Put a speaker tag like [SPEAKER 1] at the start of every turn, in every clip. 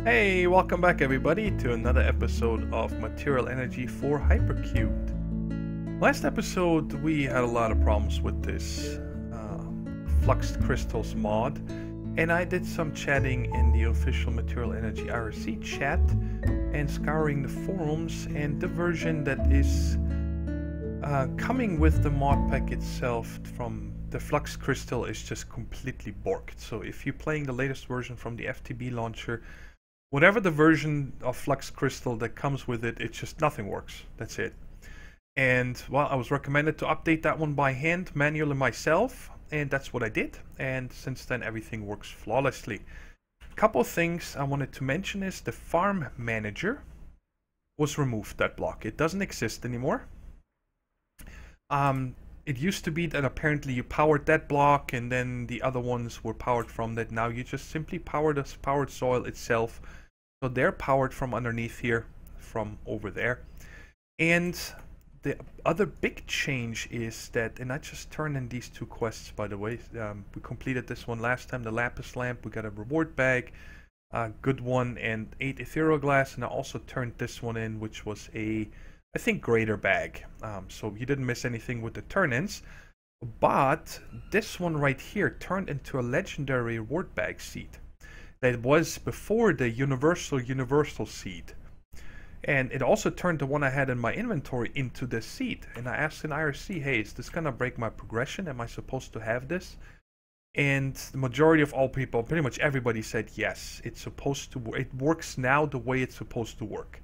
[SPEAKER 1] Hey, welcome back everybody to another episode of Material Energy for Hypercubed. Last episode we had a lot of problems with this Fluxed Crystals mod, and I did some chatting in the official Material Energy IRC chat and scouring the forums, and the version that is coming with the mod pack itself from the Flux Crystal is just completely borked. So if you're playing the latest version from the FTB launcher, whatever the version of Flux Crystal that comes with it, it's just nothing works. That's it. And well, I was recommended to update that one by hand, manually myself, and that's what I did. And since then, everything works flawlessly. A couple of things I wanted to mention is the farm manager was removed, that block. It doesn't exist anymore. It used to be that apparently you powered that block and then the other ones were powered from that. Now you just simply power the powered soil itself. So they're powered from underneath here, from over there. And the other big change is that, and I just turned in these two quests, by the way. We completed this one last time, the lapis lamp. We got a reward bag, a good one, and 8 ethereal glass. And I also turned this one in, which was a, I think, greater bag. So you didn't miss anything with the turn-ins. But this one right here turned into a legendary reward bag seed that was before the universal seed. And it also turned the one I had in my inventory into this seed. And I asked in IRC, hey, is this gonna break my progression? Am I supposed to have this? And the majority of all people, pretty much everybody, said yes, it's supposed to. It works now the way it's supposed to work.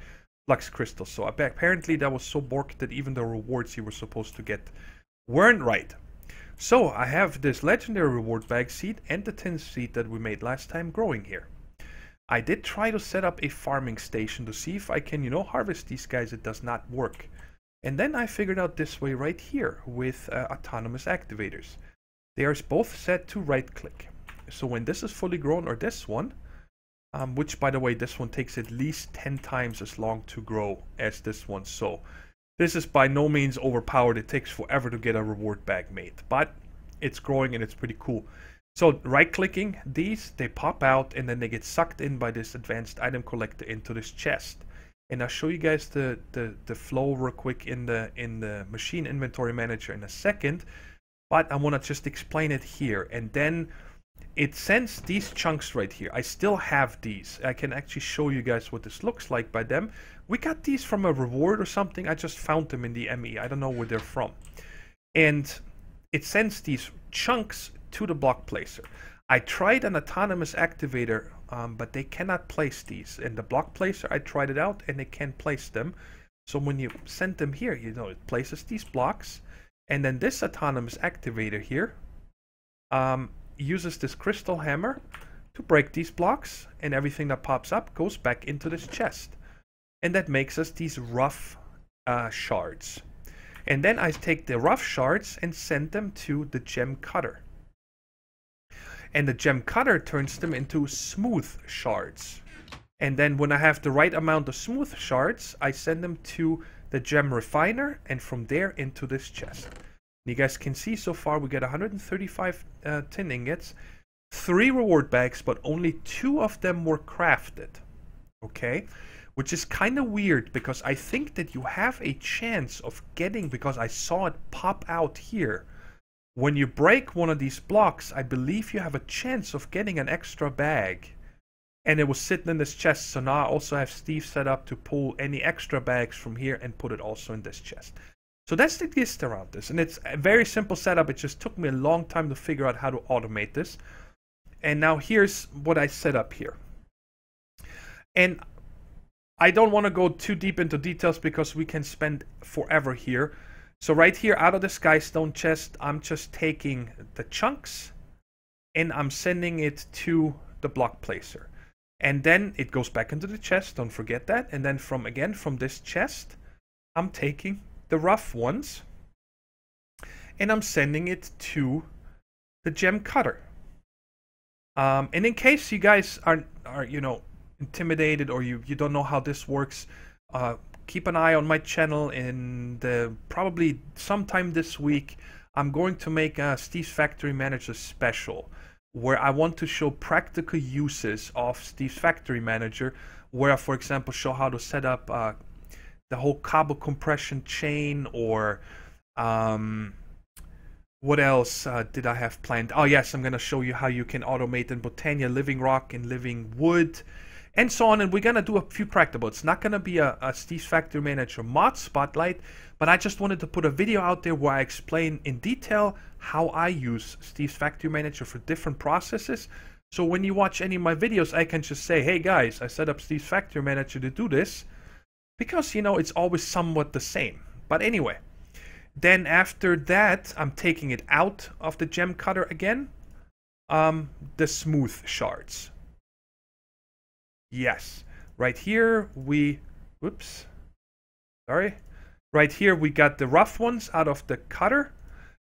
[SPEAKER 1] Flux crystals. So apparently that was so borked that even the rewards you were supposed to get weren't right. So I have this legendary reward bag seed and the tin seed that we made last time growing here. I did try to set up a farming station to see if I can, you know, harvest these guys. It does not work. And then I figured out this way right here with autonomous activators. They are both set to right click. So when this is fully grown, or this one, which by the way, this one takes at least 10 times as long to grow as this one. So this is by no means overpowered. It takes forever to get a reward bag made, but it's growing and it's pretty cool. So right clicking these, they pop out and then they get sucked in by this advanced item collector into this chest. And I'll show you guys the flow real quick in the machine inventory manager in a second, but I want to just explain it here. And then it sends these chunks right here. I still have these. I can actually show you guys what this looks like by them. We got these from a reward or something. I just found them in the ME. I don't know where they're from. And it sends these chunks to the block placer. I tried an autonomous activator, but they cannot place these. In the block placer, I tried it out and they can't place them. So when you send them here, you know, it places these blocks. And then this autonomous activator here uses this crystal hammer to break these blocks, and everything that pops up goes back into this chest. And that makes us these rough shards. And then I take the rough shards and send them to the gem cutter. And the gem cutter turns them into smooth shards. And then when I have the right amount of smooth shards, I send them to the gem refiner, and from there into this chest. You guys can see so far we get 135 tin ingots, 3 reward bags, but only 2 of them were crafted. Okay? Which is kind of weird, because I think that you have a chance of getting, because I saw it pop out here. When you break one of these blocks, I believe you have a chance of getting an extra bag. And it was sitting in this chest, so now I also have Steve set up to pull any extra bags from here and put it also in this chest. So that's the gist around this. And it's a very simple setup. It just took me a long time to figure out how to automate this. And now here's what I set up here. And I don't want to go too deep into details because we can spend forever here. So right here, out of the Skystone chest, I'm just taking the chunks and I'm sending it to the block placer. And then it goes back into the chest, don't forget that. And then from this chest, I'm taking the rough ones and I'm sending it to the gem cutter. And in case you guys are you know, intimidated, or you don't know how this works, keep an eye on my channel. And probably sometime this week, I'm going to make a Steve's Factory Manager special, where I want to show practical uses of Steve's Factory Manager, where I, for example, show how to set up the whole cable compression chain, or what else did I have planned? Oh yes, I'm going to show you how you can automate in Botania living rock and living wood, and so on. And we're going to do a few practical. It's not going to be a Steve's Factory Manager mod spotlight, but I just wanted to put a video out there where I explain in detail how I use Steve's Factory Manager for different processes. So when you watch any of my videos, I can just say, hey guys, I set up Steve's Factory Manager to do this, because, you know, it's always somewhat the same. But anyway, then after that, I'm taking it out of the gem cutter again. The smooth shards. Yes, right here we, whoops, sorry. Right here we got the rough ones out of the cutter.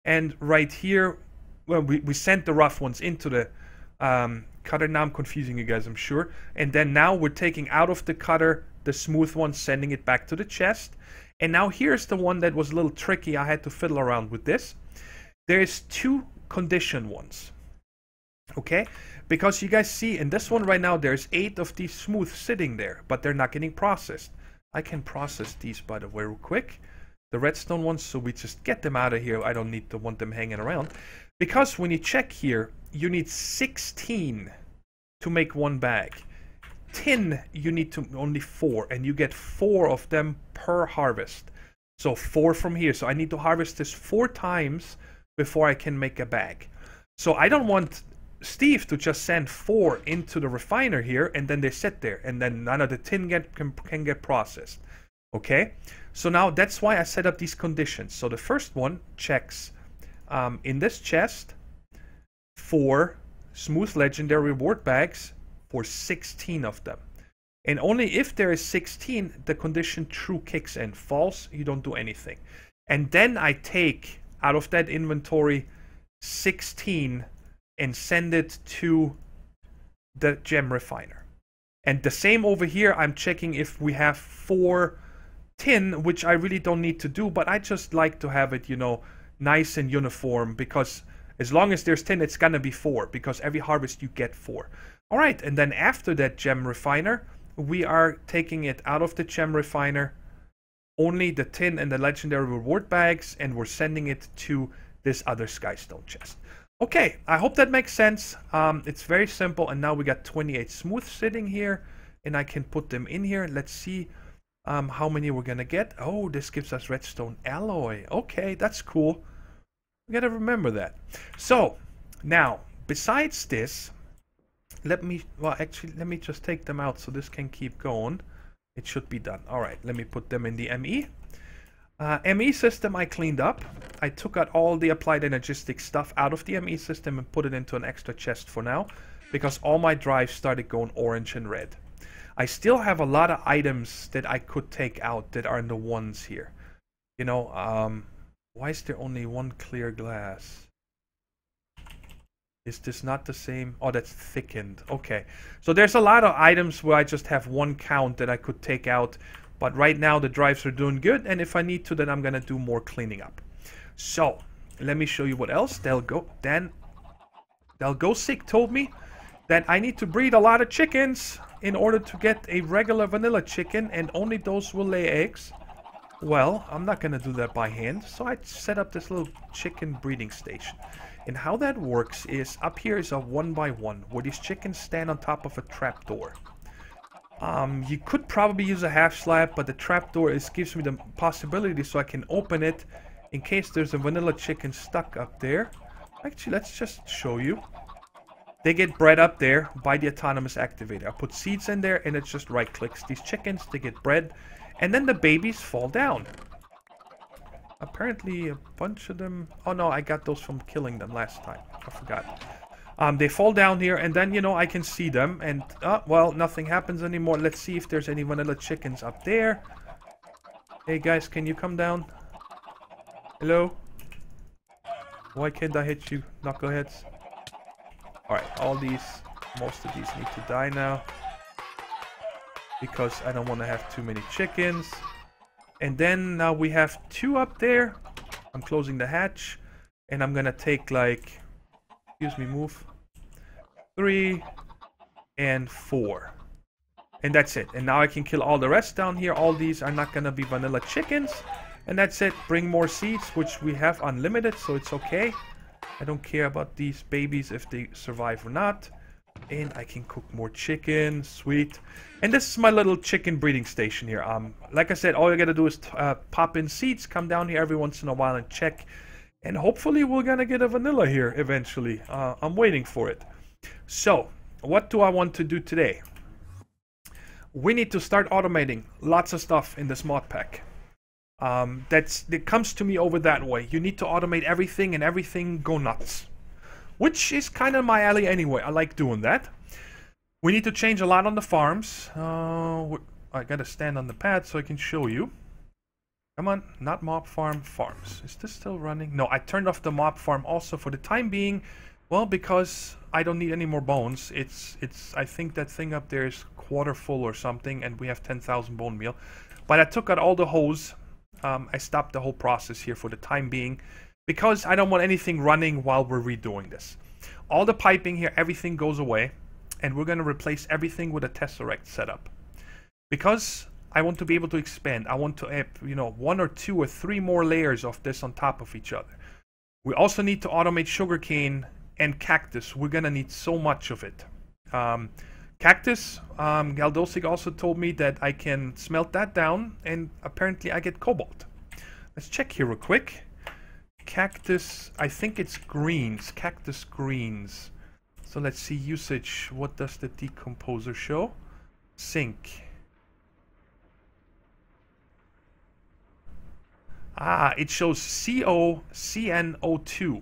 [SPEAKER 1] And right here, well, we sent the rough ones into the cutter. Now I'm confusing you guys, I'm sure. And then now we're taking out of the cutter the smooth one, sending it back to the chest. And now here's the one that was a little tricky. I had to fiddle around with this. There's two condition ones. Okay? Because you guys see in this one right now, there's 8 of these smooth sitting there, but they're not getting processed. I can process these, by the way, real quick. The redstone ones, so we just get them out of here. I don't need to want them hanging around. Because when you check here, you need 16 to make one bag. 10, you need to only 4, and you get 4 of them per harvest. So 4 from here. So I need to harvest this 4 times before I can make a bag. So I don't want Steve to just send 4 into the refiner here, and then they sit there, and then none of the tin can get processed. Okay, so now that's why I set up these conditions. So the first one checks in this chest for smooth legendary reward bags for 16 of them. And only if there is 16, the condition true kicks in. False, you don't do anything. And then I take out of that inventory 16 and send it to the gem refiner. And the same over here, I'm checking if we have 4 tin, which I really don't need to do, but I just like to have it, you know, nice and uniform, because as long as there's tin, it's gonna be 4, because every harvest you get 4. All right, and then after that gem refiner, we are taking it out of the gem refiner, only the tin and the legendary reward bags, and we're sending it to this other skystone chest. Okay, I hope that makes sense. It's very simple, and now we got 28 smooth sitting here, and I can put them in here. Let's see how many we're gonna get. Oh, this gives us redstone alloy. Okay, that's cool. We gotta remember that. So now, besides this, let me just take them out so this can keep going. It should be done. All right, let me put them in the ME. ME system I cleaned up. I took out all the applied energistic stuff out of the ME system and put it into an extra chest for now, because all my drives started going orange and red. I still have a lot of items that I could take out that are in the ones here. You know, why is there only one clear glass? Is this not the same? Oh, that's thickened. Okay. So there's a lot of items where I just have one count that I could take out. But right now the drives are doing good. And if I need to, then I'm going to do more cleaning up. So let me show you what else. Dalgosic told me that I need to breed a lot of chickens in order to get a regular vanilla chicken. And only those will lay eggs. Well, I'm not going to do that by hand. So I set up this little chicken breeding station. And how that works is, up here is a 1x1 where these chickens stand on top of a trapdoor. You could probably use a half slab, but the trapdoor gives me the possibility so I can open it in case there's a vanilla chicken stuck up there. Actually, let's just show you. They get bred up there by the autonomous activator. I put seeds in there and it just right clicks these chickens, they get bred, and then the babies fall down. Apparently a bunch of them... Oh no, I got those from killing them last time. I forgot. They fall down here, and then, you know, I can see them. And, well, nothing happens anymore. Let's see if there's any vanilla chickens up there. Hey, guys, can you come down? Hello? Why can't I hit you, knuckleheads? Alright, most of these need to die now. Because I don't want to have too many chickens. And then now we have 2 up there. I'm closing the hatch. And I'm gonna take, like... Excuse me, move. 3, and 4. And that's it. And now I can kill all the rest down here. All these are not going to be vanilla chickens. And that's it. Bring more seeds, which we have unlimited, so it's okay. I don't care about these babies if they survive or not. And I can cook more chicken. Sweet. And this is my little chicken breeding station here. Like I said, all you gotta do is pop in seeds, come down here every once in a while and check. And hopefully we're gonna get a vanilla here eventually. I'm waiting for it. So, what do I want to do today? We need to start automating lots of stuff in this mod pack. It comes to me over that way. You need to automate everything and everything go nuts. Which is kind of my alley anyway. I like doing that. We need to change a lot on the farms. I gotta stand on the pad so I can show you. Come on, not mob farm, farms. Is this still running? No, I turned off the mob farm also for the time being. Well, because I don't need any more bones. I think that thing up there is quarter full or something, and we have 10,000 bone meal. But I took out all the hose. I stopped the whole process here for the time being, because I don't want anything running while we're redoing this. All the piping here, everything goes away, and we're going to replace everything with a tesseract setup. Because I want to be able to expand. I want to add, 1 or 2 or 3 more layers of this on top of each other. We also need to automate sugarcane and cactus. We're going to need so much of it. Cactus, Galdosic also told me that I can smelt that down, and apparently I get cobalt. Let's check here real quick. Cactus, I think it's greens, cactus greens. So let's see usage. What does the decomposer show? Zinc. It shows COCnO2.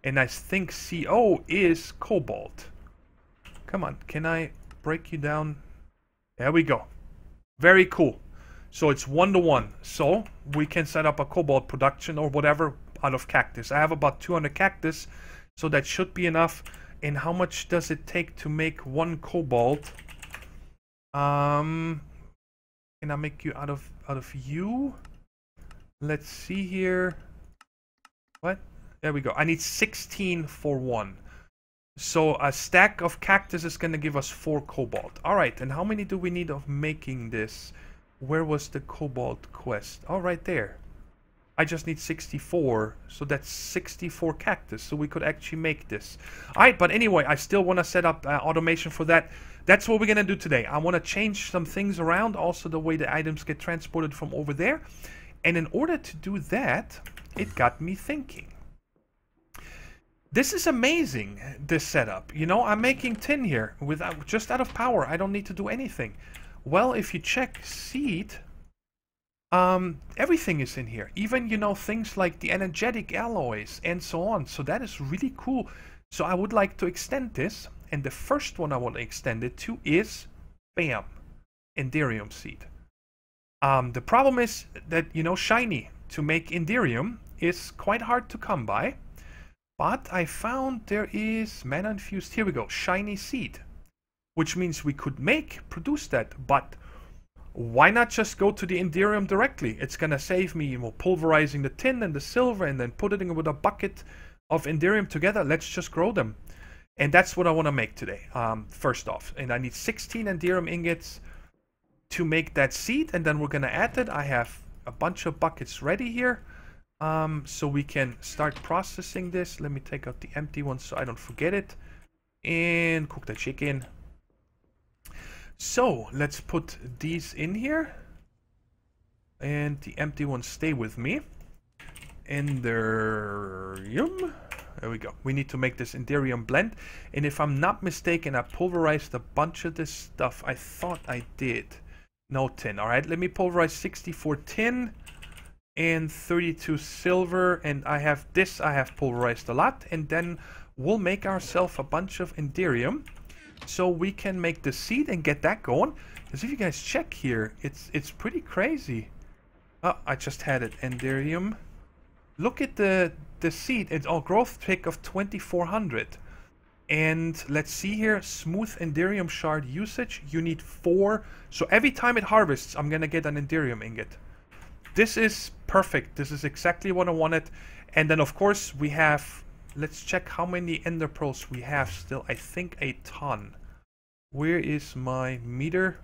[SPEAKER 1] And I think CO is cobalt. Come on, can I break you down? There we go. Very cool. So it's 1-to-1. So we can set up a cobalt production or whatever out of cactus. I have about 200 cactus, so that should be enough. And how much does it take to make 1 cobalt? Can I make you out of you? Let's see here. What? There we go. I need 16 for 1. So a stack of cactus is going to give us 4 cobalt. Alright, and how many do we need of making this? Where was the cobalt quest? Oh, right there. I just need 64, so that's 64 cactus, so we could actually make this. Alright, but anyway, I still want to set up automation for that. That's what we're going to do today. I want to change some things around, also the way the items get transported from over there. And in order to do that, it got me thinking. This is amazing, this setup. I'm making tin here without, just out of power. I don't need to do anything. Well, if you check seed, everything is in here. Even, things like the energetic alloys and so on. So that is really cool. So I would like to extend this. And the first one I want to extend it to is, bam, Enderium seed. The problem is that, shiny to make Enderium is quite hard to come by. But I found there is mana infused, here we go, shiny seed. Which means we could produce that, but why not just go to the Enderium directly? It's gonna save me pulverizing the tin and the silver and then put it in with a bucket of Enderium together. Let's just grow them. And that's what I want to make today, first off. And I need 16 Enderium ingots to make that seed, and then we're gonna add it. I have a bunch of buckets ready here. So we can start processing this. Let me take out the empty one so I don't forget it. And cook the chicken. So let's put these in here. And the empty ones stay with me. Enderium. There we go. We need to make this Enderium blend. And if I'm not mistaken, I pulverized a bunch of this stuff. I thought I did. No tin. Alright, let me pulverize 64 tin. And 32 silver, and I have pulverized a lot, and then we'll make ourselves a bunch of Enderium so we can make the seed and get that going. Because if you guys check here, it's pretty crazy. Oh, I just had it. Enderium. Look at the seed. It's all growth pick of 2400. And let's see here, smooth Enderium shard usage. You need 4. So every time it harvests, I'm gonna get an Enderium ingot. This is perfect. This is exactly what I wanted. And then, of course, we have let's check how many ender pearls we have still. I think a ton. Where is my meter?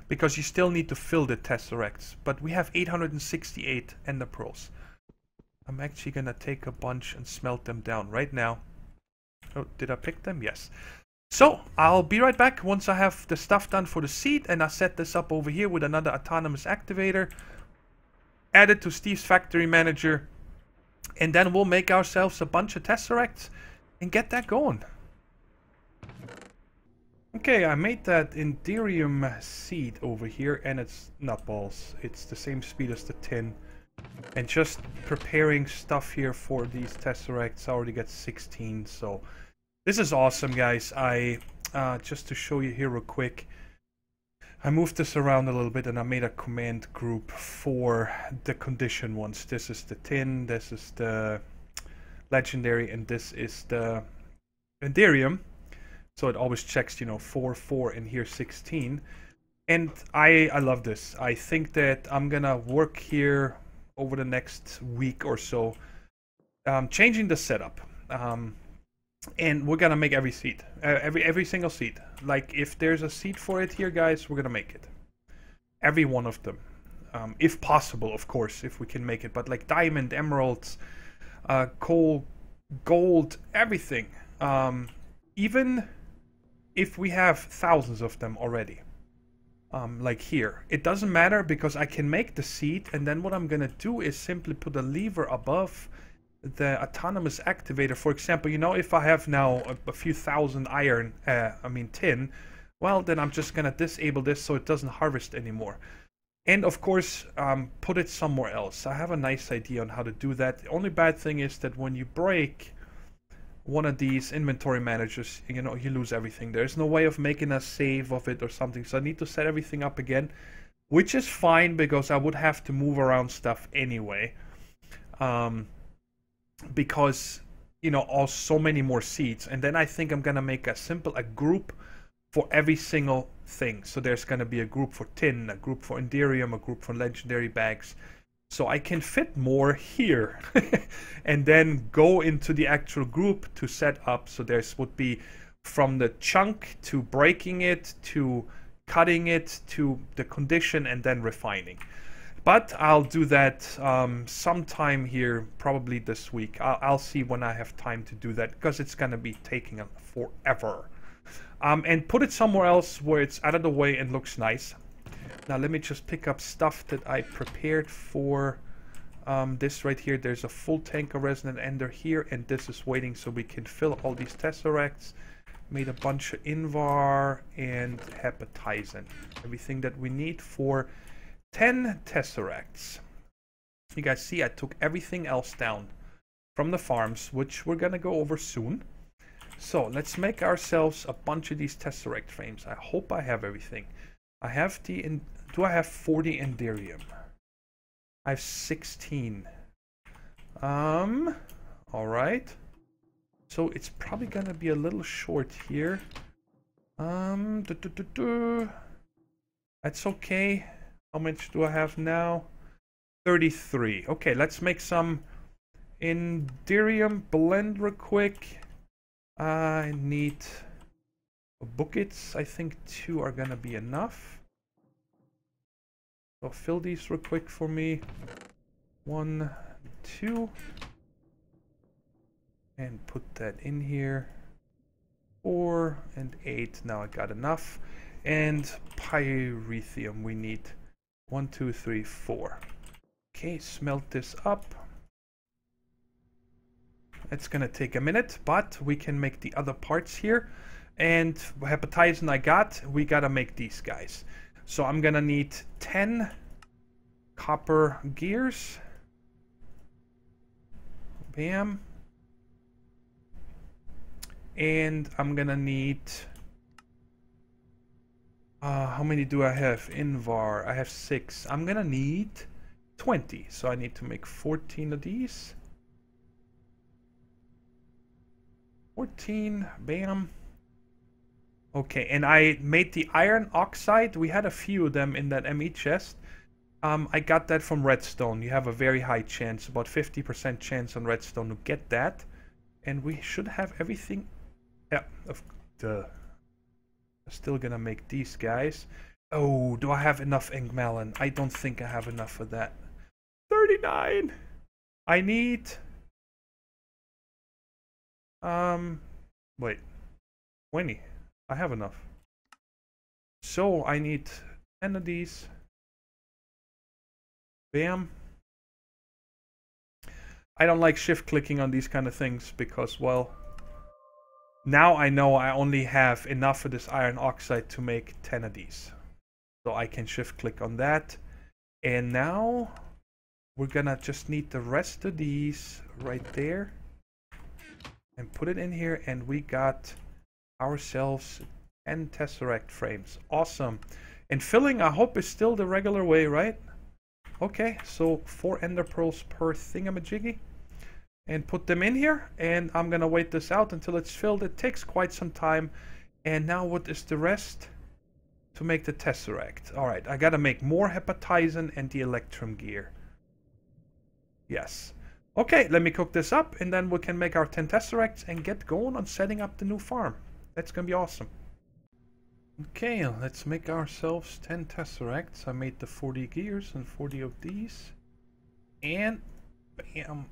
[SPEAKER 1] Because you still need to fill the tesseracts. But we have 868 ender pearls. I'm actually gonna take a bunch and smelt them down right now. Oh, did I pick them? Yes. So, I'll be right back once I have the stuff done for the seed, and I set this up over here with another autonomous activator. Add it to Steve's factory manager, and then we'll make ourselves a bunch of tesseracts and get that going. Okay, I made that Enderium seed over here, and it's nutballs. It's the same speed as the tin. And just preparing stuff here for these tesseracts, I already got 16, so this is awesome, guys. I just to show you here real quick, I moved this around a little bit and I made a command group for the condition ones. This is the tin, this is the legendary, and this is the Enderium. So it always checks, you know, 4, 4, and here 16. And I love this. I think that I'm gonna work here over the next week or so, changing the setup. And we're gonna make every seed, every single seed. Like, if there's a seed for it here, guys, we're gonna make it. Every one of them. If possible, of course, if we can make it. But like diamond, emeralds, coal, gold, everything. Even if we have thousands of them already. Like here. It doesn't matter because I can make the seed, and then what I'm gonna do is simply put a lever above the autonomous activator. For example, you know, if I have now a few thousand iron, tin, well, then I'm just gonna disable this so it doesn't harvest anymore. And of course, put it somewhere else. I have a nice idea on how to do that. The only bad thing is that when you break one of these inventory managers, you know, you lose everything. There's no way of making a save of it or something, so I need to set everything up again, which is fine because I would have to move around stuff anyway. Because, you know, so many more seeds. And then I think I'm gonna make a group for every single thing. So there's gonna be a group for tin, a group for Enderium, a group for legendary bags. So I can fit more here and then go into the actual group to set up. So there's would be from the chunk to breaking it to cutting it to the condition and then refining. But I'll do that sometime here, probably this week. I'll see when I have time to do that, because it's going to be taking forever. And put it somewhere else where it's out of the way and looks nice. Now let me just pick up stuff that I prepared for this right here. There's a full tank of resonant ender here, and this is waiting so we can fill all these tesseracts. Made a bunch of invar and hepatizen. Everything that we need for 10 tesseracts. You guys see I took everything else down from the farms, which we're gonna go over soon. So let's make ourselves a bunch of these tesseract frames. I hope I have everything. I have do I have 40 Enderium? I have 16. Alright. So it's probably gonna be a little short here. That's okay. How much do I have now? 33. Okay, let's make some Enderium blend real quick. I need buckets. I think 2 are gonna be enough. So fill these real quick for me. 1, 2. And put that in here. 4 and 8. Now I got enough. And pyrethium we need 1, 2, 3, 4. Okay, smelt this up. It's gonna take a minute, but we can make the other parts here. And hepatizen I got, we gotta make these guys. So I'm gonna need 10 copper gears. Bam. And I'm gonna need... how many do I have? Invar. I have 6. I'm gonna need 20. So I need to make 14 of these. 14. Bam. Okay, and I made the iron oxide. We had a few of them in that ME chest. I got that from redstone. You have a very high chance, about 50% chance on redstone to get that. And we should have everything. Yeah, still gonna make these guys. Oh, do I have enough ink melon? I don't think I have enough of that. 39. I need wait, 20. I have enough. So I need 10 of these. Bam. I don't like shift clicking on these kind of things because, well, now I know I only have enough of this iron oxide to make 10 of these. So I can shift click on that. And now we're gonna just need the rest of these right there. And put it in here, and we got ourselves 10 tesseract frames. Awesome. And filling, I hope, is still the regular way, right? Okay, so 4 ender pearls per thingamajiggy. And put them in here, and I'm gonna wait this out until it's filled. It takes quite some time. And now what is the rest? To make the tesseract. Alright, I gotta make more hepatizen and the electrum gear. Yes. Okay, let me cook this up, and then we can make our 10 tesseracts and get going on setting up the new farm. That's gonna be awesome. Okay, let's make ourselves 10 tesseracts. I made the 40 gears and 40 of these. And bam.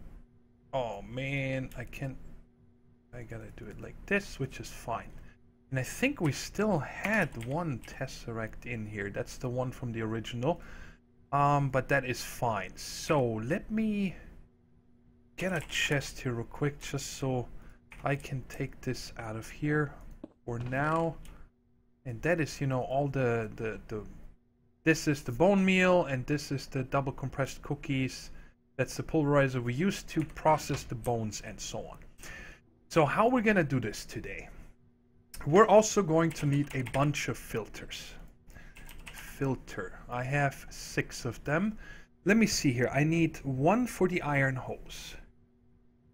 [SPEAKER 1] Oh man, I gotta do it like this, which is fine. And I think we still had one tesseract in here. That's the one from the original. But that is fine. So let me get a chest here real quick, just so I can take this out of here for now. And that is, you know, all this is the bone meal, and this is the double compressed cookies. That's the pulverizer we use to process the bones and so on. So how we're gonna do this today? We're also going to need a bunch of filters. Filter. I have 6 of them. Let me see here. I need 1 for the iron hose.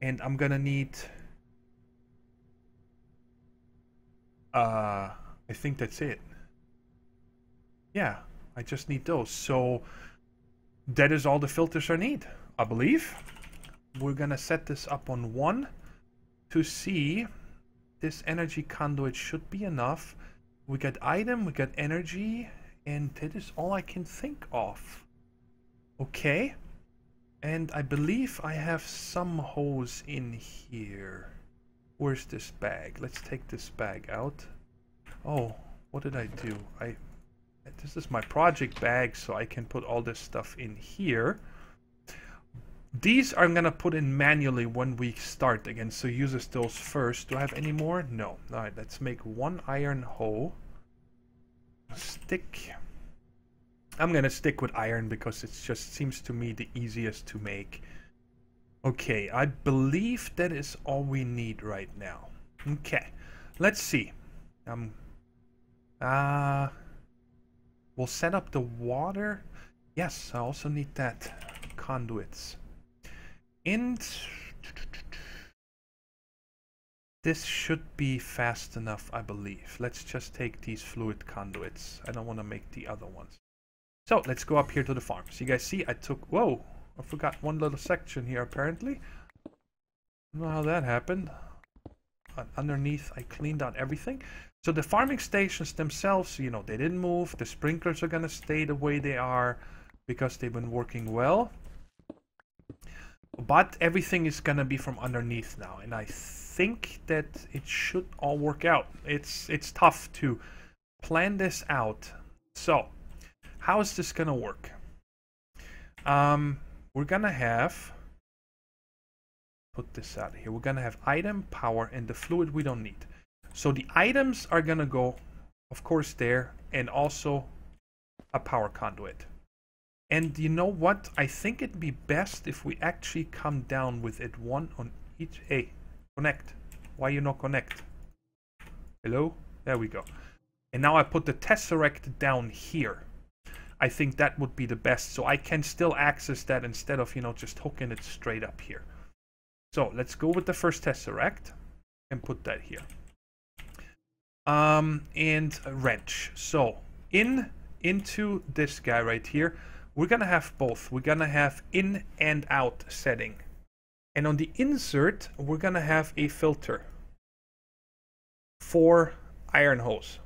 [SPEAKER 1] And I'm gonna need I think that's it. Yeah, I just need those. So that is all the filters I need, I believe. We're gonna set this up on 1 to see. This energy conduit should be enough. We got item, we got energy, and that is all I can think of. Okay. And I believe I have some hose in here. Where's this bag? Let's take this bag out. Oh, what did I do? This is my project bag, so I can put all this stuff in here. These I'm gonna put in manually when we start again, so uses those first. Do I have any more? No. Alright, let's make 1 iron hoe. Stick. I'm gonna stick with iron because it just seems to me the easiest to make. Okay, I believe that is all we need right now. Okay, let's see. We'll set up the water. Yes, I also need that. Conduits. And this should be fast enough, I believe. Let's just take these fluid conduits. I don't want to make the other ones. So let's go up here to the farm. So you guys see, I took... Whoa! I forgot one little section here, apparently. I don't know how that happened. Underneath, I cleaned out everything. So the farming stations themselves, you know, they didn't move. The sprinklers are going to stay the way they are because they've been working well. But everything is going to be from underneath now. And I think that it should all work out. It's tough to plan this out. So, how is this going to work? We're going to have... Put this out here. We're going to have item, power, and the fluid we don't need. So the items are going to go, of course, there. And also a power conduit. And you know what? I think it'd be best if we actually come down with it one on each. Hey, connect. Why you not connect? Hello? There we go. And now I put the tesseract down here. I think that would be the best. So I can still access that instead of, you know, just hooking it straight up here. So let's go with the first tesseract and put that here. And a wrench. So into this guy right here. We're going to have both. We're going to have in and out setting. And on the insert, we're gonna have a filter for iron hose.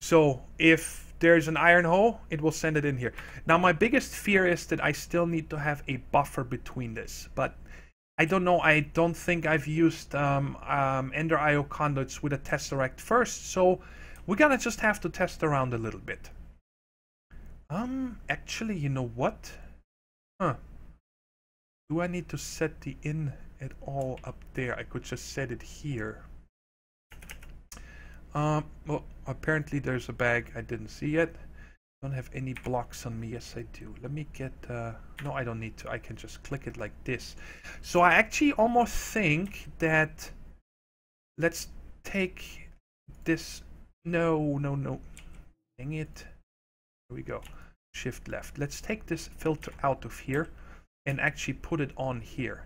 [SPEAKER 1] So if there's an iron hole, it will send it in here. Now my biggest fear is that I still need to have a buffer between this, but I don't know. I don't think I've used Ender IO conduits with a tesseract first, so we're gonna just have to test around a little bit. Actually, you know what? Huh. Do I need to set the in at all up there? I could just set it here. Well, apparently there's a bag I didn't see yet. Don't have any blocks on me. Yes, I do. Let me get... no, I don't need to. I can just click it like this. So I actually almost think that... Let's take this... No. Dang it. Here we go. Shift left. Let's take this filter out of here and actually put it on here.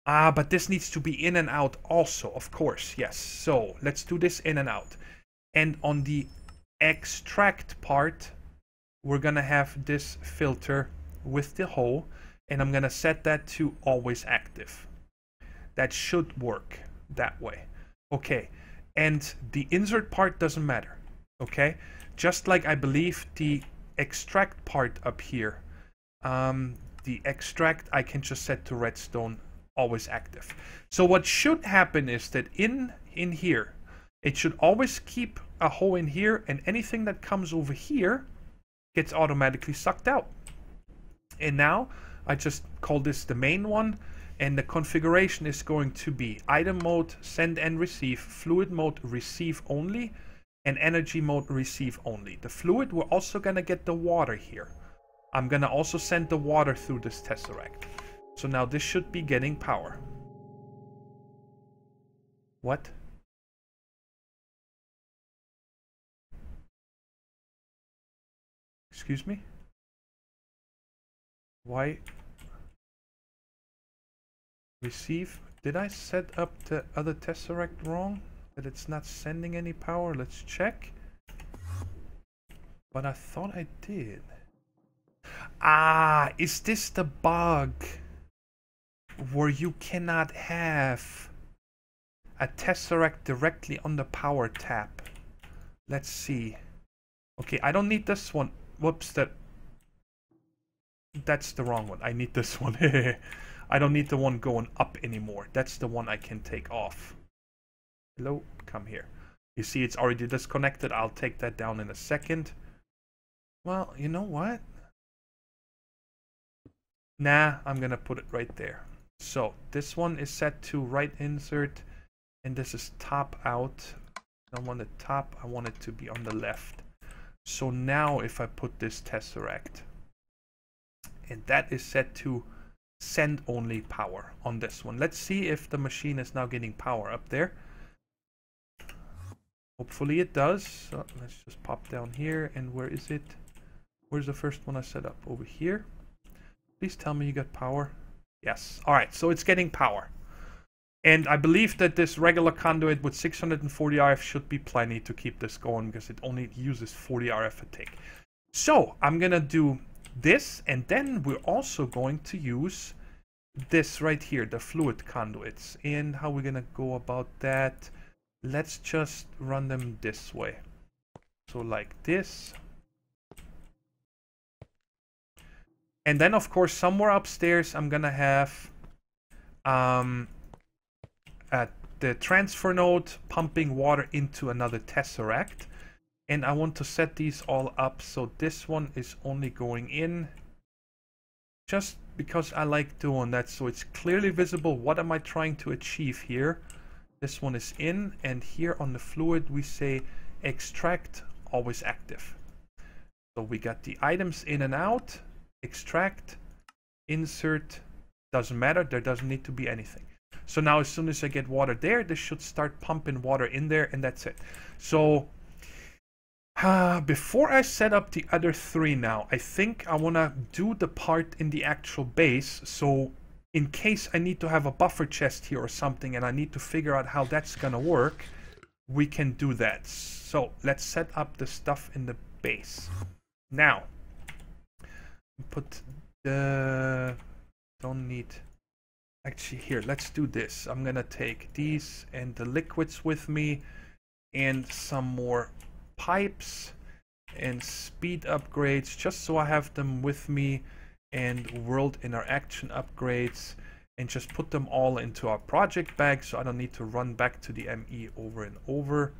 [SPEAKER 1] But this needs to be in and out also, of course. Yes. So let's do this in and out. And on the extract part, we're gonna have this filter with the hole, and I'm gonna set that to always active. That should work that way. Okay. And the insert part doesn't matter. Okay. Just like I believe the extract part up here. The extract I can just set to redstone always active. So what should happen is that in here, it should always keep a hole in here, and anything that comes over here gets automatically sucked out. And now I just call this the main one, and the configuration is going to be item mode, send and receive, fluid mode, receive only, and energy mode, receive only. The fluid, we're also gonna get the water here. I'm gonna also send the water through this tesseract. So now this should be getting power. What? Excuse me? Why? Receive? Did I set up the other tesseract wrong? That it's not sending any power? Let's check. But I thought I did. Is this the bug where you cannot have a tesseract directly on the power tap? Let's see. Okay, I don't need this one. Whoops, that's the wrong one. I need this one. I don't need the one going up anymore. That's the one I can take off. Hello, come here. You see it's already disconnected. I'll take that down in a second. Well, you know what? Nah, I'm gonna put it right there. So this one is set to right insert, and this is top out. I don't want the top, I want it to be on the left. So now if I put this tesseract, and that is set to send only power on this one. Let's see if the machine is now getting power up there. Hopefully it does. So let's just pop down here, and where is it? Where's the first one I set up? Over here. Please tell me you got power. Yes. Alright, so it's getting power. And I believe that this regular conduit with 640 RF should be plenty to keep this going, because it only uses 40 RF a tick. So I'm gonna do this, and then we're also going to use this right here, the fluid conduits. And how we're gonna go about that? Let's just run them this way. So like this. And then, of course, somewhere upstairs, I'm gonna have the transfer node pumping water into another tesseract. And I want to set these all up so this one is only going in, just because I like doing that, so it's clearly visible. What am I trying to achieve here? This one is in, and here on the fluid we say extract, always active. So we got the items in and out. Extract, insert, doesn't matter, there doesn't need to be anything. So now as soon as I get water there, this should start pumping water in there, and that's it. So before I set up the other three now, I think I want to do the part in the actual base, so in case I need to have a buffer chest here or something and I need to figure out how that's gonna work, we can do that. So let's set up the stuff in the base. Now put the Don't need... Actually, here, let's do this. I'm gonna take these and the liquids with me, and some more pipes and speed upgrades, just so I have them with me, and world interaction upgrades, and just put them all into our project bag, so I don't need to run back to the ME over and over.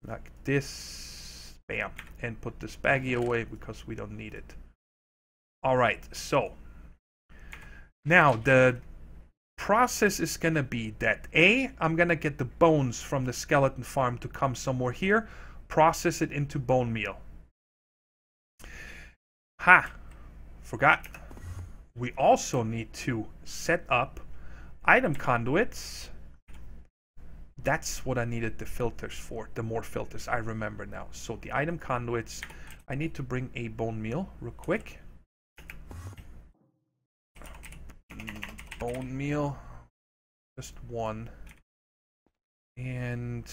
[SPEAKER 1] Like this. Bam. And put this baggie away because we don't need it. Alright, so now the process is gonna be that I'm gonna get the bones from the skeleton farm to come somewhere here, process it into bone meal. Ha! Forgot. We also need to set up item conduits. That's what I needed the filters for, the more filters, I remember now. So the item conduits, I need to bring a bone meal real quick. Bone meal, just one. And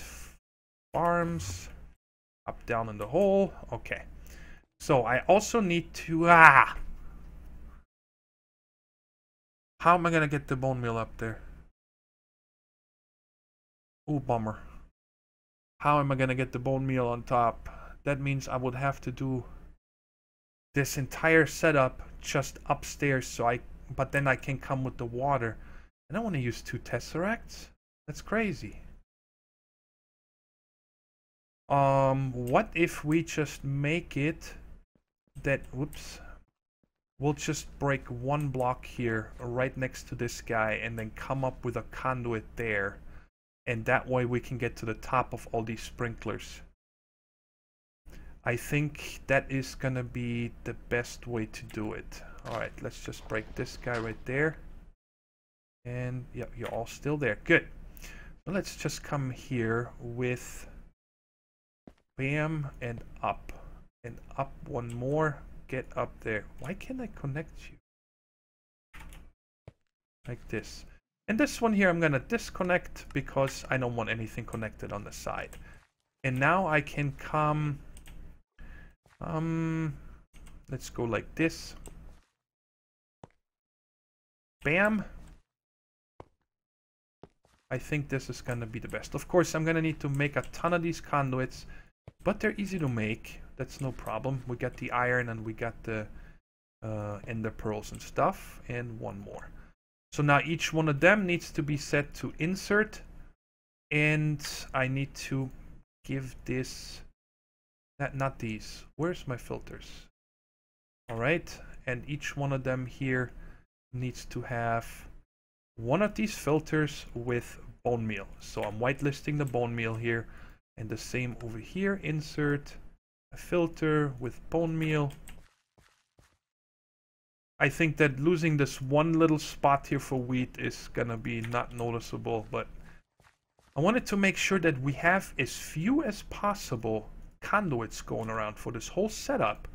[SPEAKER 1] farms, up, down in the hole. Okay. So I also need to, how am I gonna get the bone meal up there? Oh, bummer. How am I gonna get the bone meal on top? That means I would have to do this entire setup just upstairs, so but then I can come with the water. I don't want to use 2 tesseracts. That's crazy. What if we just make it that, whoops, we'll just break 1 block here right next to this guy and then come up with a conduit there, and that way we can get to the top of all these sprinklers. I think that is gonna be the best way to do it. Alright, let's just break this guy right there. And yeah, you're all still there. Good. So let's just come here with bam and up. And up 1 more. Get up there. Why can't I connect you? Like this. And this one here I'm gonna disconnect because I don't want anything connected on the side. And now I can come, let's go like this. Bam. I think this is gonna be the best. Of course, I'm gonna need to make a ton of these conduits, but they're easy to make. That's no problem. We got the iron and we got the ender pearls and stuff, and 1 more. So now each one of them needs to be set to insert, and I need to give this, not these. Where's my filters? All right, and each one of them here needs to have 1 of these filters with bone meal. So I'm whitelisting the bone meal here, and the same over here. Insert a filter with bone meal. I think that losing this 1 little spot here for wheat is gonna be not noticeable, but I wanted to make sure that we have as few as possible conduits going around for this whole setup.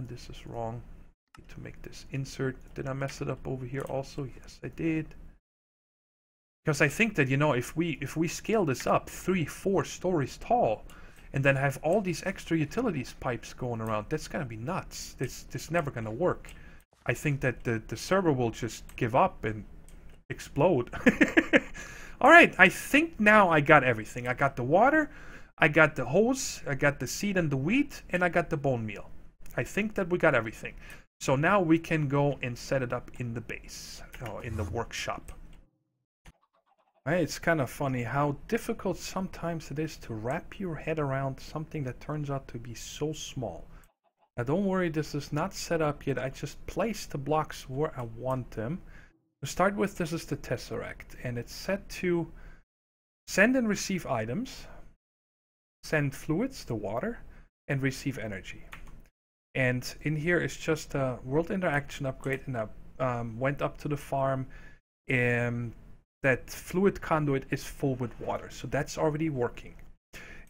[SPEAKER 1] This is wrong. Need to make this insert. Did I mess it up over here also? Yes, I did. Because I think that, you know, if we scale this up 3-4 stories tall, and then have all these extra utilities pipes going around, that's gonna be nuts. This never gonna work. I think that the server will just give up and explode. Alright, I think now I got everything. I got the water, I got the hose, I got the seed and the wheat, and I got the bone meal. I think that we got everything. So now we can go and set it up in the base, in the workshop. It's kind of funny how difficult sometimes it is to wrap your head around something that turns out to be so small. Now don't worry, this is not set up yet. I just placed the blocks where I want them. To start with, this is the Tesseract, and it's set to send and receive items, send fluids, the water, and receive energy. And in here is just a world interaction upgrade, and I went up to the farm, and that fluid conduit is full with water, so that's already working.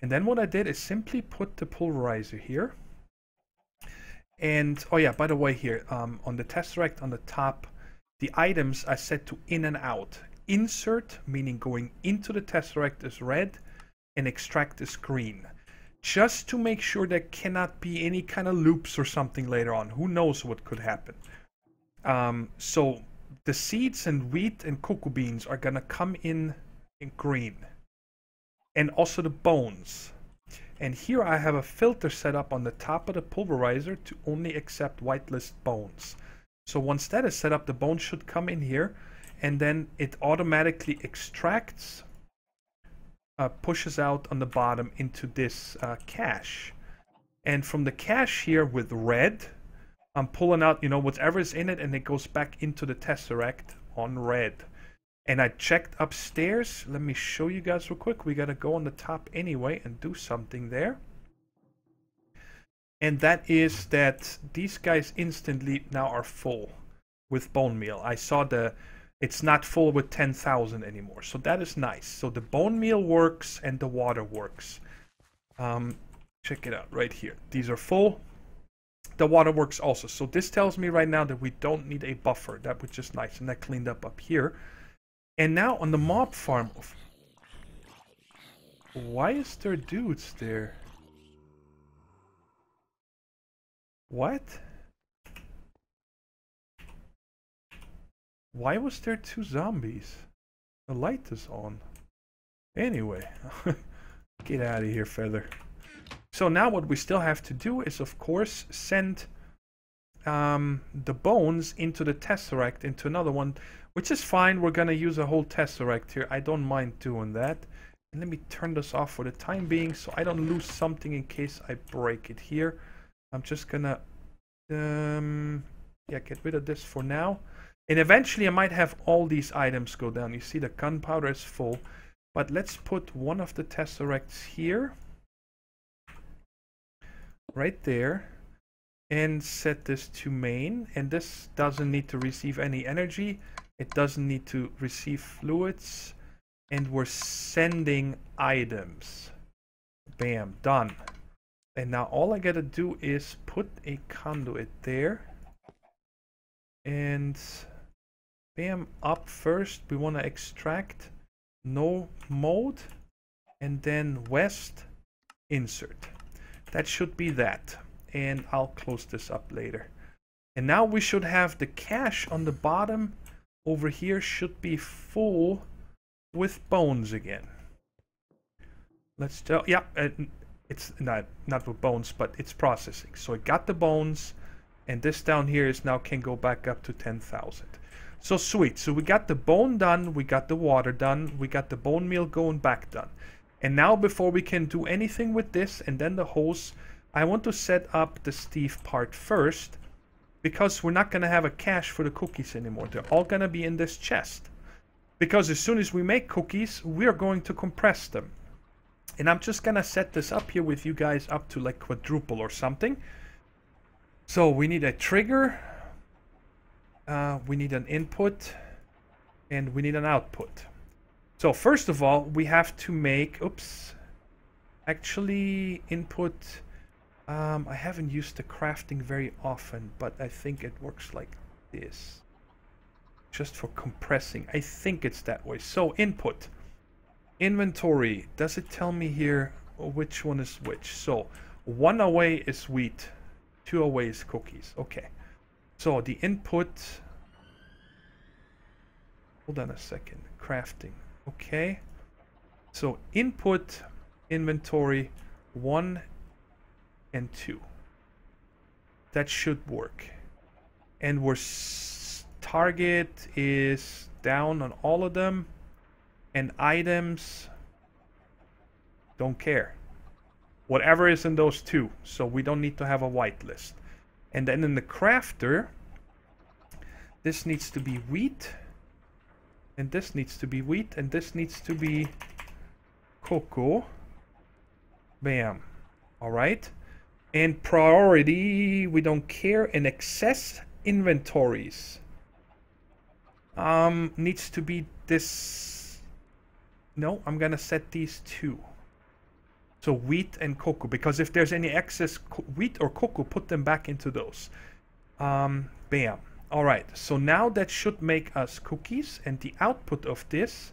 [SPEAKER 1] And then what I did is simply put the pulverizer here. And oh yeah, by the way, here on the Tesseract on the top, the items are set to in and out. Insert, meaning going into the Tesseract, is red, and extract is green. Just to make sure there cannot be any kind of loops or something later on. Who knows what could happen. So the seeds and wheat and cocoa beans are gonna come in green, and also the bones. And here I have a filter set up on the top of the pulverizer to only accept whitelist bones. So once that is set up, the bones should come in here, and then it automatically extracts, pushes out on the bottom into this cache. And from the cache here with red, I'm pulling out, you know, whatever's in it, and it goes back into the tesseract on red. And I checked upstairs. Let me show you guys real quick. We gotta go on the top anyway and do something there. And that is that these guys instantly now are full with bone meal. I saw it's not full with 10,000 anymore. So that is nice. So the bone meal works and the water works. Check it out right here. These are full. The water works also. So this tells me right now that we don't need a buffer. That was just nice. And that cleaned up here. And now on the mob farm. Why is there dudes there? What? Why was there 2 zombies? The light is on. Anyway. Get out of here, Feather. So now what we still have to do is, of course, send the bones into the tesseract, into another one, which is fine. We're going to use a whole tesseract here. I don't mind doing that. And let me turn this off for the time being so I don't lose something in case I break it here. I'm just going to yeah, get rid of this for now. And eventually I might have all these items go down. You see the gunpowder is full. But let's put one of the tesseracts here. Right there. And set this to main. And this doesn't need to receive any energy. It doesn't need to receive fluids. And we're sending items. Bam, done. And now all I gotta do is put a conduit there. And bam, up first. We want to extract no mode. And then west, insert. That should be that. And I'll close this up later. And now we should have the cache on the bottom over here should be full with bones again. Let's tell, yeah, it's not with bones, but it's processing. So it got the bones, and this down here is now can go back up to 10,000. So sweet. So we got the bone done, we got the water done, we got the bone meal going back done. And now before we can do anything with this and then the hose, I want to set up the Steve part first, because we're not going to have a cache for the cookies anymore. They're all going to be in this chest. Because as soon as we make cookies, we are going to compress them. And I'm just going to set this up here with you guys up to like quadruple or something. So we need a trigger. We need an input. And we need an output. So first of all, we have to make... Oops. Actually, input... I haven't used the crafting very often, but I think it works like this. Just for compressing. I think it's that way. So input. Inventory. Does it tell me here which one is which? So 1 away is wheat. 2 away is cookies. Okay. So the input. Hold on a second. Crafting. Okay. So input, inventory, 1 and 2. That should work. And we're target is down on all of them. And items, don't care. Whatever is in those 2. So we don't need to have a whitelist. And then in the crafter, this needs to be wheat. And this needs to be wheat. And this needs to be cocoa. Bam. Alright. And priority, we don't care. And excess inventories needs to be this. No, I'm gonna set these 2. So wheat and cocoa, because if there's any excess wheat or cocoa, put them back into those. Bam. Alright, so now that should make us cookies, and the output of this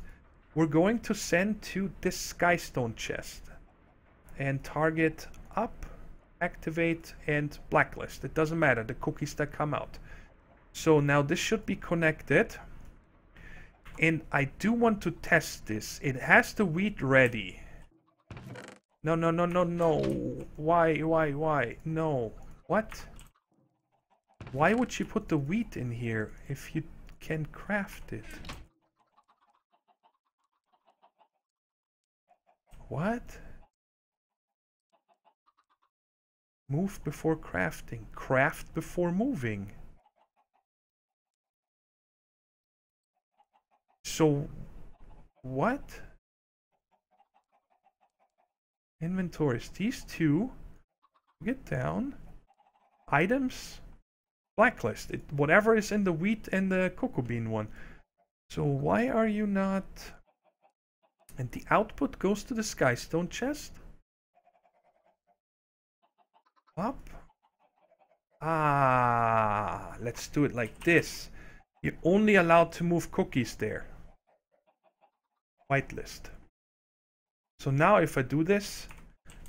[SPEAKER 1] we're going to send to this skystone chest. And target up, activate, and blacklist. It doesn't matter, the cookies that come out. So now this should be connected. And I do want to test this. It has the wheat ready. No, no, no, no, no. Why? No. What? Why would you put the wheat in here if you can craft it? What? Move before crafting. Craft before moving. So, what? Inventories. These two. Get down. Items. Blacklist. Whatever is in the wheat and the cocoa bean one. So why are you not... And the output goes to the skystone chest? Up. Ah, let's do it like this. You're only allowed to move cookies there. Whitelist. So now if I do this,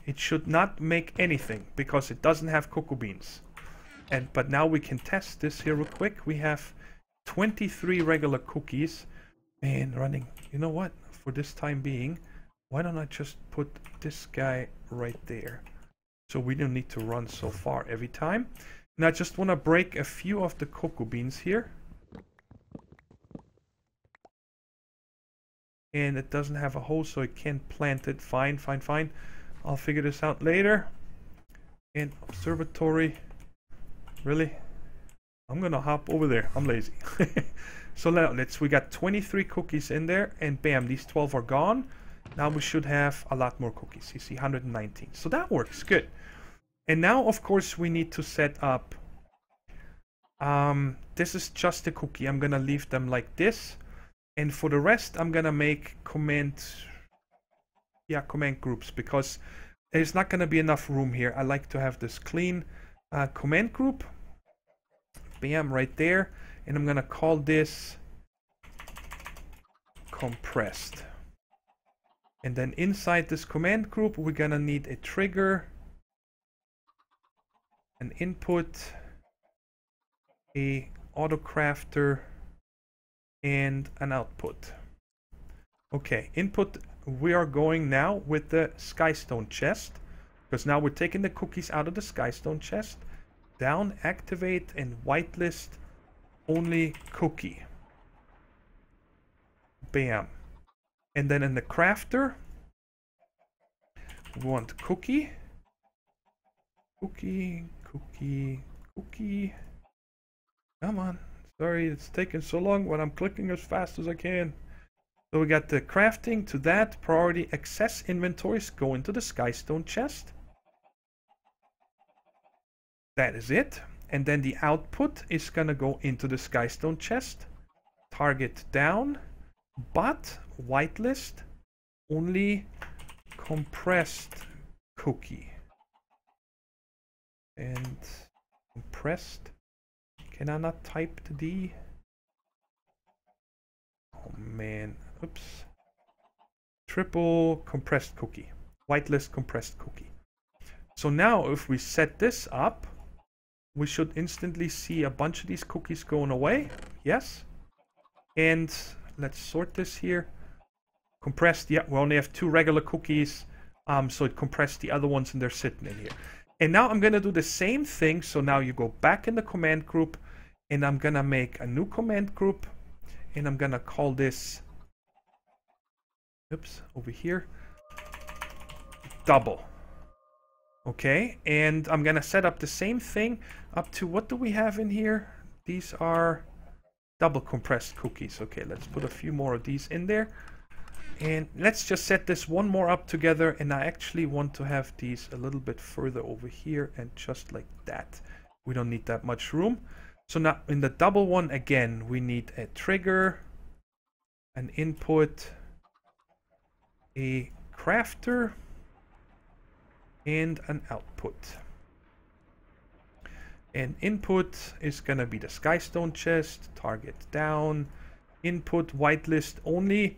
[SPEAKER 1] it should not make anything because it doesn't have cocoa beans. But now we can test this here real quick. We have 23 regular cookies. Man, running. You know what? For this time being, why don't I just put this guy right there? So we don't need to run so far every time. And I just want to break a few of the cocoa beans here. And it doesn't have a hole, so it can't plant it. Fine. I'll figure this out later. And observatory. Really? I'm gonna hop over there. I'm lazy. So now we got 23 cookies in there, and bam, these 12 are gone. Now we should have a lot more cookies. You see 119. So that works good. And now, of course, we need to set up. This is just a cookie. I'm gonna leave them like this. And for the rest, I'm gonna make command groups, because there's not gonna be enough room here. I like to have this clean command group. Bam, right there. And I'm gonna call this compressed. And then inside this command group, we're gonna need a trigger, an input, a autocrafter, and an output. Okay, input, we are going now with the skystone chest, because now we're taking the cookies out of the skystone chest. Down, activate, and whitelist only cookie. Bam. And then in the crafter, we want cookie. Cookie. Come on. Sorry, it's taking so long when I'm clicking as fast as I can. So we got the crafting to that. Priority access inventories go into the skystone chest. That is it. And then the output is gonna go into the skystone chest. Target down, but whitelist only compressed cookie. And compressed. Can I not type the D? Oh man, oops. Triple compressed cookie. Whitelist compressed cookie. So now if we set this up, we should instantly see a bunch of these cookies going away. Yes. And let's sort this here. Compressed, yeah, we only have 2 regular cookies. So it compressed the other ones and they're sitting in here. And now I'm gonna do the same thing. So now you go back in the command group and I'm gonna make a new command group and I'm gonna call this, oops, over here, double. Okay, and I'm gonna set up the same thing up to, what do we have in here? These are double compressed cookies. Okay, let's put a few more of these in there. And let's just set this one more up together. And I actually want to have these a little bit further over here and just like that. We don't need that much room. So now in the double one, again, we need a trigger, an input, a crafter, and an output. And input is gonna be the skystone chest, target down, input whitelist only.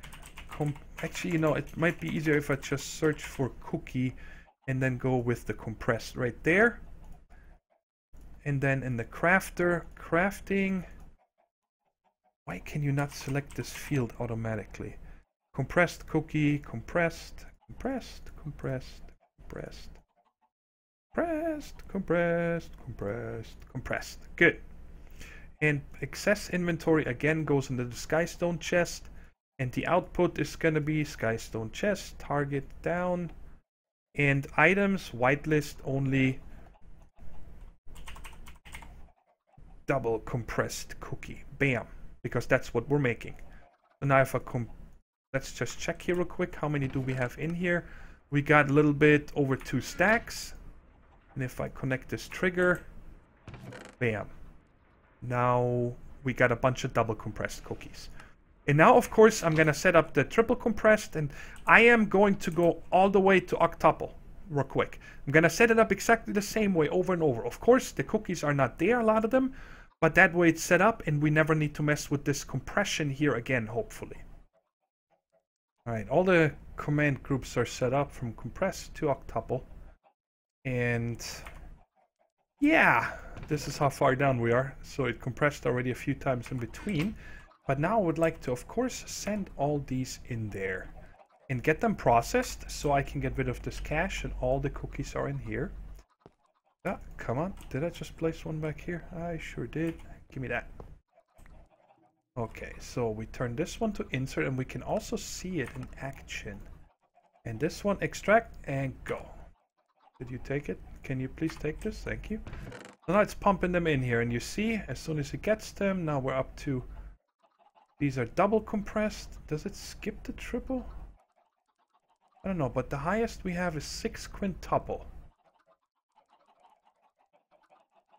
[SPEAKER 1] Actually, you know, it might be easier if I just search for cookie and then go with the compressed right there. And then in the crafter, crafting, Why can you not select this field automatically? Compressed cookie, compressed, compressed, compressed, compressed, compressed, compressed, compressed. Good. And excess inventory again goes into the Skystone chest. And the output is going to be Skystone chest, target down. And items, whitelist only double compressed cookie. Bam. Because that's what we're making. So now if I let's just check here real quick. How many do we have in here? We got a little bit over 2 stacks. And if I connect this trigger, bam. Now we got a bunch of double compressed cookies. And now, of course, I'm going to set up the triple compressed, and I am going to go all the way to octuple real quick. I'm going to set it up exactly the same way over and over. Of course, the cookies are not there, a lot of them, but that way it's set up, and we never need to mess with this compression here again, hopefully. All right, all the command groups are set up from compressed to octuple. And yeah, this is how far down we are. So it compressed already a few times in between. But now I would like to, of course, send all these in there and get them processed so I can get rid of this cache and all the cookies are in here. Ah, come on. Did I just place one back here? I sure did. Give me that. Okay, so we turn this one to insert and we can also see it in action. And this one, extract and go. Did you take it? Can you please take this? Thank you. So now it's pumping them in here and you see, as soon as it gets them, now we're up to... These are double compressed. Does it skip the triple? I don't know, but the highest we have is 6 quintuple.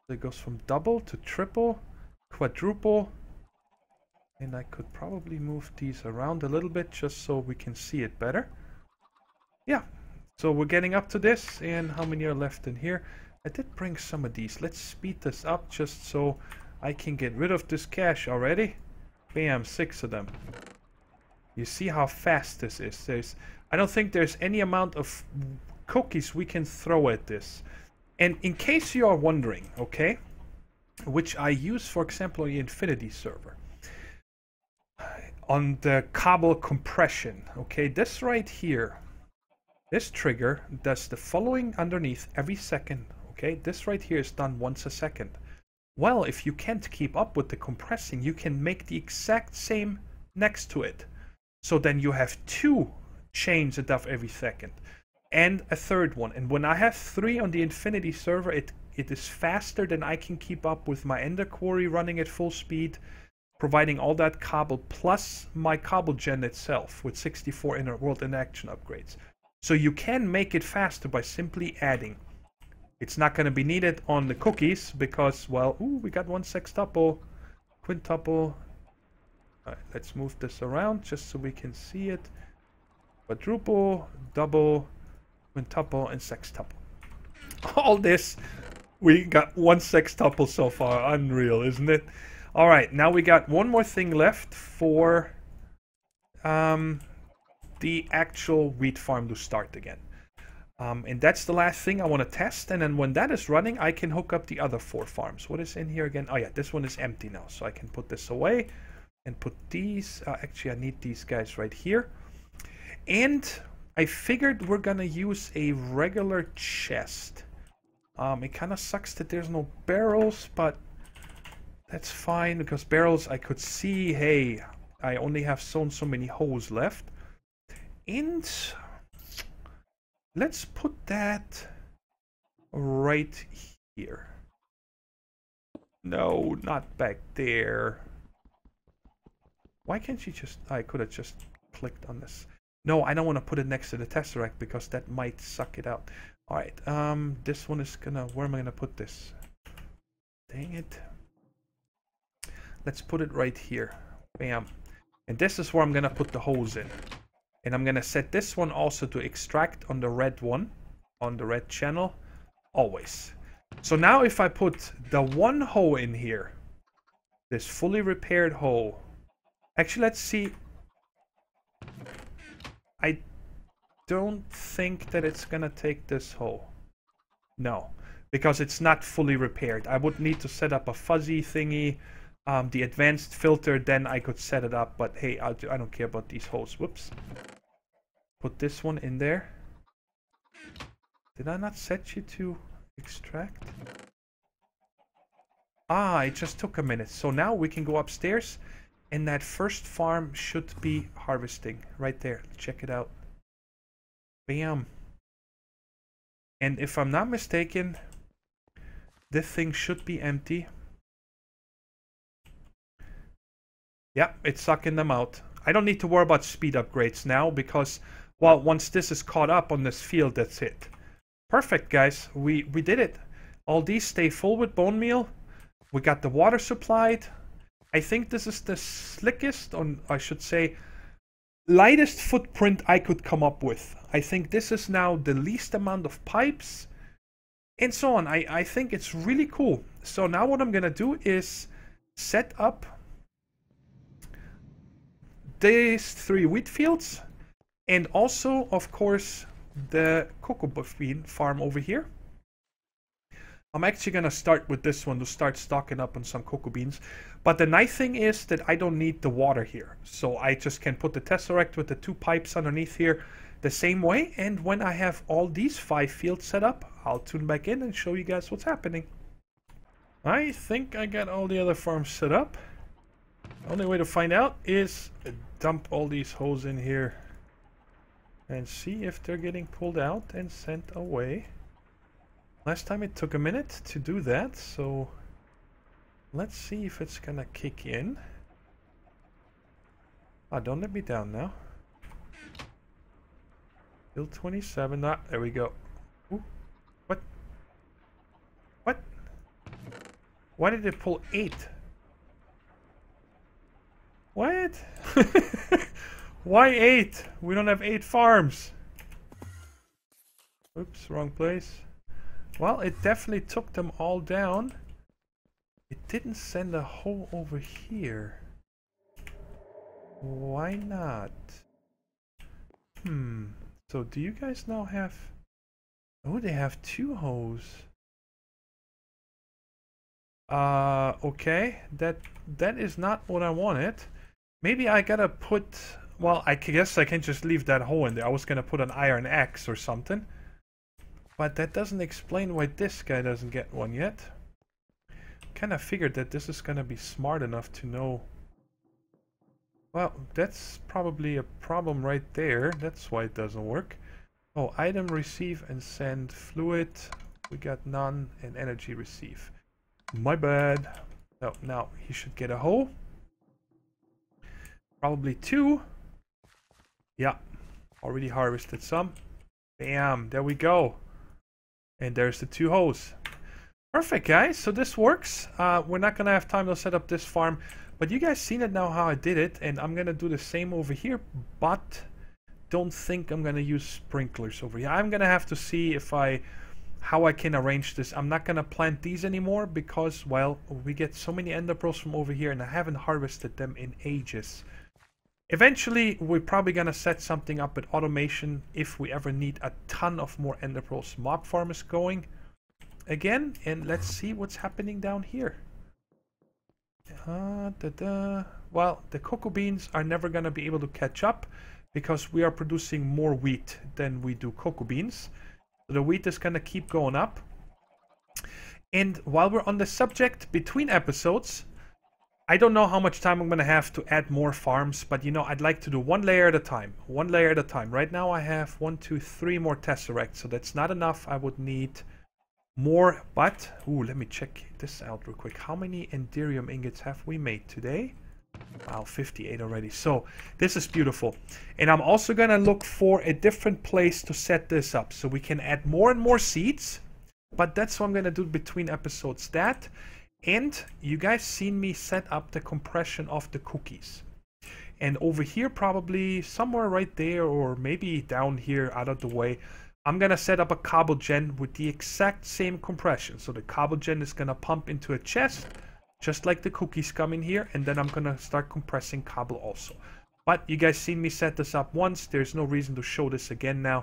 [SPEAKER 1] It goes from double to triple, quadruple. And I could probably move these around a little bit just so we can see it better. Yeah, so we're getting up to this. And how many are left in here? I did bring some of these. Let's speed this up just so I can get rid of this cache already. Bam, 6 of them. You see how fast this is. I don't think there's any amount of cookies we can throw at this. And in case you are wondering, okay, which I use, for example, on the Infinity server, on the cobble compression, okay, this right here, this trigger does the following underneath every second, okay? This right here is done once a second. Well, if you can't keep up with the compressing, you can make the exact same next to it. So then you have 2 chains above every second. And a third one. And when I have 3 on the Infinity server, it is faster than I can keep up with my Ender Quarry running at full speed, providing all that cobble, plus my cobble gen itself with 64 inner world in action upgrades. So you can make it faster by simply adding. It's not going to be needed on the cookies because, well, ooh, we got 1 sextuple, quintuple. All right, let's move this around just so we can see it. Quadruple, double, quintuple, and sextuple. All this, we got 1 sextuple so far. Unreal, isn't it? All right, now we got one more thing left for the actual wheat farm to start again. And that's the last thing I want to test. And then when that is running, I can hook up the other 4 farms. What is in here again? Oh yeah, this one is empty now. So I can put this away and put these. Actually, I need these guys right here. And I figured we're going to use a regular chest. It kind of sucks that there's no barrels, but that's fine. Because barrels, I could see, hey, I only have so many holes left. And... let's put that right here. No, not back there. Why can't you just... I could have just clicked on this. No, I don't want to put it next to the Tesseract because that might suck it out. Alright, this one is gonna... where am I gonna put this? Dang it. Let's put it right here. Bam. And this is where I'm gonna put the holes in. And I'm going to set this one also to extract on the red one, on the red channel, always. So now if I put the 1 hole in here, this fully repaired hole. Actually, let's see. I don't think that it's going to take this hole. No, because it's not fully repaired. I would need to set up a fuzzy thingy the advanced filter, then I could set it up. But hey, I don't care about these holes. Whoops. Put this one in there. Did I not set you to extract? Ah, it just took a minute. So now we can go upstairs, and that first farm should be harvesting right there. Check it out. Bam. And if I'm not mistaken, this thing should be empty. Yeah, it's sucking them out. I don't need to worry about speed upgrades now because, well, once this is caught up on this field, that's it. Perfect, guys. We did it. All these stay full with bone meal. We got the water supplied. I think this is the slickest, or I should say, lightest footprint I could come up with. I think this is now the least amount of pipes and so on. I think it's really cool. So now what I'm going to do is set up these 3 wheat fields and also, of course, the cocoa bean farm over here. I'm actually going to start with this one to start stocking up on some cocoa beans. But the nice thing is that I don't need the water here. So I just can put the tesseract with the 2 pipes underneath here the same way. And when I have all these 5 fields set up, I'll tune back in and show you guys what's happening. I think I got all the other farms set up. The only way to find out is dump all these holes in here and see if they're getting pulled out and sent away. Last time it took a minute to do that, so let's see if it's gonna kick in. Ah, don't let me down now. Still 27. Ah, there we go. Ooh. What? What? Why did it pull 8? What? Why 8? We don't have 8 farms. Oops, wrong place. Well, it definitely took them all down. It didn't send a hole over here. Why not? So do you guys now have... Oh, they have 2 holes. Okay. That is not what I wanted. Maybe I gotta put... Well, I guess I can just leave that hole in there. I was gonna put an iron axe or something. But that doesn't explain why this guy doesn't get one yet. Kind of figured that this is gonna be smart enough to know. Well, that's probably a problem right there. That's why it doesn't work. Oh, item receive and send fluid. We got none, and energy receive. My bad. No, now he should get a hole. Probably 2. Yeah, already harvested some. Bam, there we go. And there's the 2 holes. Perfect, guys. So this works. We're not going to have time to set up this farm. But you guys seen it now how I did it. And I'm going to do the same over here. But don't think I'm going to use sprinklers over here. I'm going to have to see if how I can arrange this. I'm not going to plant these anymore because, well, we get so many ender pearls from over here. And I haven't harvested them in ages. Eventually, we're probably going to set something up with automation if we ever need a ton of more ender pearls. Mob farm is going again, and let's see what's happening down here. Well, the cocoa beans are never going to be able to catch up because we are producing more wheat than we do cocoa beans. So the wheat is going to keep going up. And while we're on the subject, between episodes, I don't know how much time I'm going to have to add more farms, but you know, I'd like to do 1 layer at a time. 1 layer at a time. Right now I have 1, 2, 3 more tesseracts, so that's not enough. I would need more, but... Ooh, let me check this out real quick. How many Enderium ingots have we made today? Wow, 58 already. So, this is beautiful. And I'm also going to look for a different place to set this up, so we can add more and more seeds. But that's what I'm going to do between episodes. That... And you guys seen me set up the compression of the cookies. And over here, probably somewhere right there, or maybe down here out of the way, I'm going to set up a cobble gen with the exact same compression. So the cobble gen is going to pump into a chest, just like the cookies come in here. And then I'm going to start compressing cobble also. But you guys seen me set this up once. There's no reason to show this again now.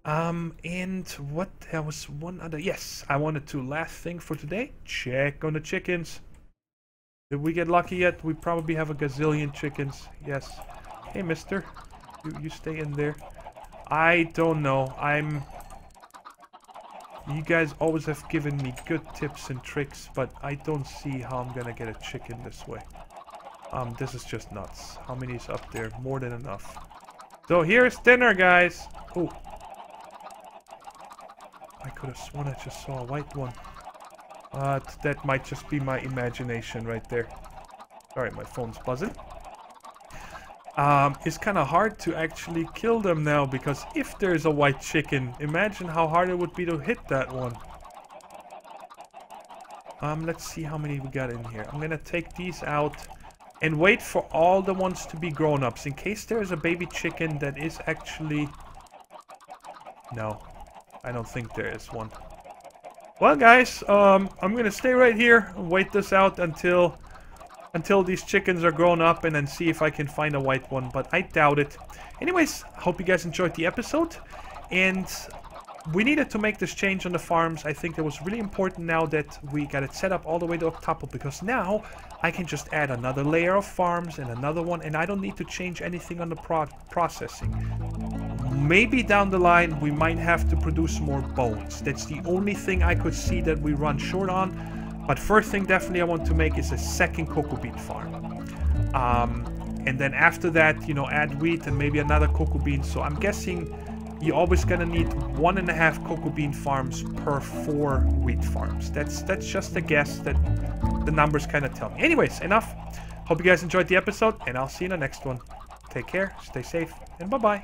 [SPEAKER 1] And what, there was one other, yes, I wanted to, last thing for today, check on the chickens. Did we get lucky yet? We probably have a gazillion chickens. Yes. Hey, mister. You stay in there. I don't know. You guys always have given me good tips and tricks, but I don't see how I'm gonna get a chicken this way. This is just nuts. How many is up there? More than enough. So here's dinner, guys. Oh. I could have sworn I just saw a white one. That might just be my imagination right there. Sorry, my phone's buzzing. It's kind of hard to actually kill them now, because if there's a white chicken, imagine how hard it would be to hit that one. Let's see how many we got in here. I'm gonna take these out and wait for all the ones to be grown-ups, in case there's a baby chicken that is actually... No, I don't think there is one. Well, guys, I'm gonna stay right here and wait this out until these chickens are grown up, and then see if I can find a white one, but I doubt it. Anyways, hope you guys enjoyed the episode, and we needed to make this change on the farms. I think it was really important now that we got it set up all the way to octuple, because now I can just add another layer of farms and another one, and I don't need to change anything on the processing. Maybe down the line we might have to produce more bones. That's the only thing I could see that we run short on. But first thing definitely I want to make is a second cocoa bean farm. And then after that, you know, add wheat and maybe another cocoa bean. So I'm guessing you're always gonna need 1.5 cocoa bean farms per 4 wheat farms. That's just a guess that the numbers kind of tell me. Anyways, enough. Hope you guys enjoyed the episode, and I'll see you in the next one. Take care, stay safe, and bye-bye.